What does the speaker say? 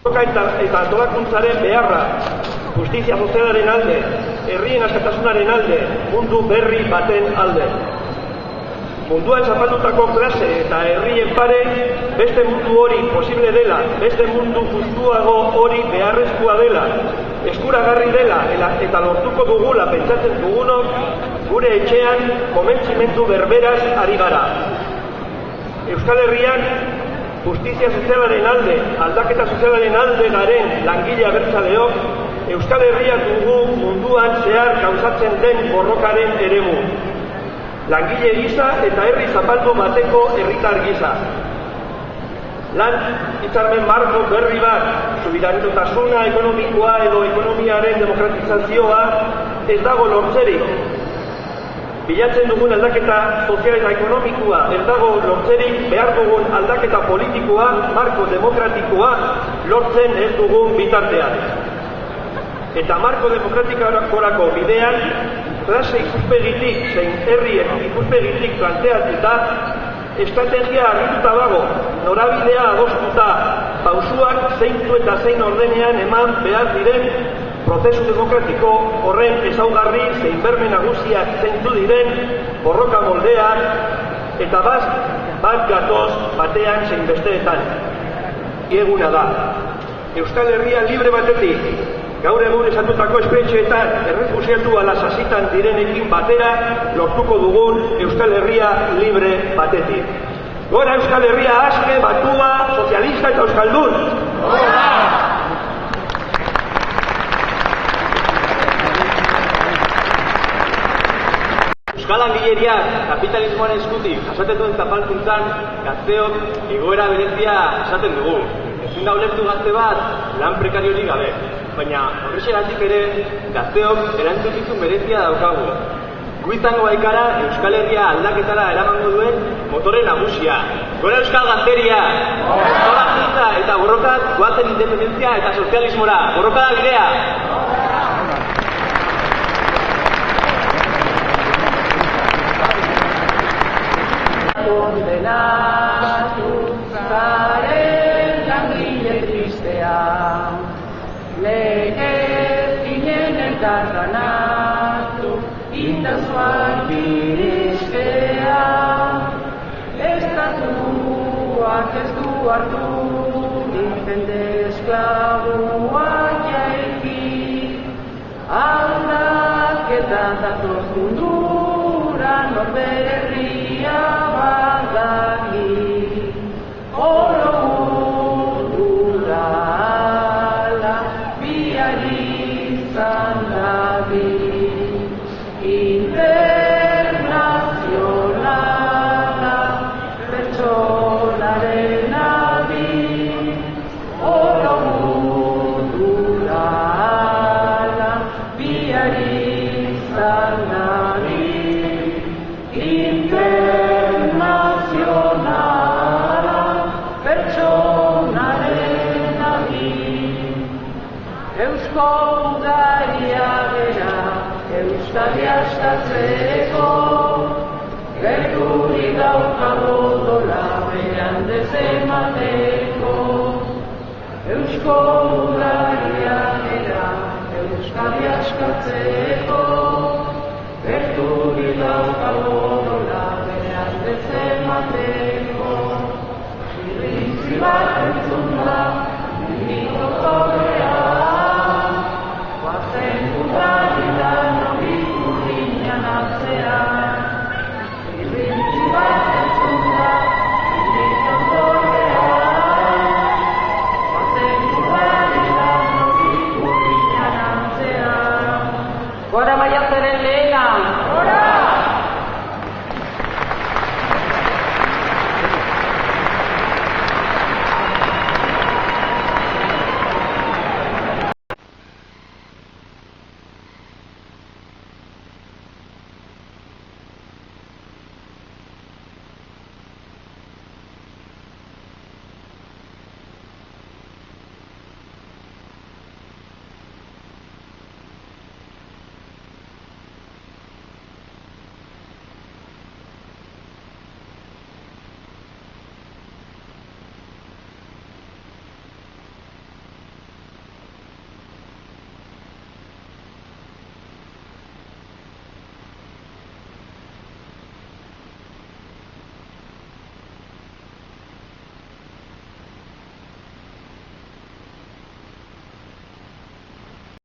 Eta antolakuntzaren beharra, justizia sozialaren alde, herrien askatasunaren alde, mundu berri baten alde. Munduan zapaldutako klase eta herrien pare, beste mundu hori posible dela, beste mundu justuago hori beharrezkoa dela, eskuragarri dela eta lortuko dugula pentsatzen dugunok, gure etxean konbentzimendu berberaz ari gara. Euskal Herrian, justizia sozialaren alde, aldaketa sozialaren alde garen langile abertzaleok, Euskal Herria dugu munduan zehar gauzatzen den borrokaren eremu. Langile gisa eta herri zapaldu bateko herritar gisa. Lan hitzarmen marko berri bat, subiranotasuna ekonomikoa edo ekonomiaren demokratizazioa ez dago lortzerik. Bilatzen dugun aldaketa sozial eta ekonomikoa ez dago lortzerik, behar dugun aldaketa politikoa, marko demokratikoa lortzen ez dugun bitartean. Eta marko demokratikorako bidean, klase ikuspegitik, zein herrien ikuspegitik planteatuta, estrategia argituta dago, norabidea adostuta, pausuak zeintu eta zein ordenean eman behar diren, prozesu demokratiko horren ezaugarri zein berme nagusiak zeintu diren, borroka moldeak, eta bat gatoz batean zein besteetan. Eguna da. Euskal Herria libre batetik, gaur egun esatutako espetxeetan errefusiatu ala sasitan direnekin batera lortuko dugun Euskal Herria libre batetik. Gora Euskal Herria aske, batua, sozialista eta euskaldun! Gora! Euskal Langileriak kapitalismoaren eskutik jasaten duen zapalkuntzan gazteok egoera berezia esaten dugu. Ezin da ulertu gazte bat lan prekariorik gabe. Baina horrexegatik ere gazteok erantzukizun berezia daukagu. Gu izango baikara Euskal Herria aldaketara eramango duen motore nagusia. Gora Euskal Gazteria! Gora eta borrokat goazen independentzia eta sozialismora. Borrokada bidea! Kondenatu zaren langile tristea, legezinen elkarganatu, itasuak iristea. Estatuak ez du hartu, jende esklabuak jaiki, aldaketa datoz mundura norbere herria badaki. Oro mundura ala biari izan dabil, internazionala pertsonaren abil. Oro mundura ala biari izan dabil, internazionala pertsonaren abil. Eusko udaria bera, Euskadi askatzeko, gerturik daukago dola beran dezemateko. Eusko udaria bera, Euskadi askatzeko, gerturik daukago dola beran dezemateko. Iritzi bat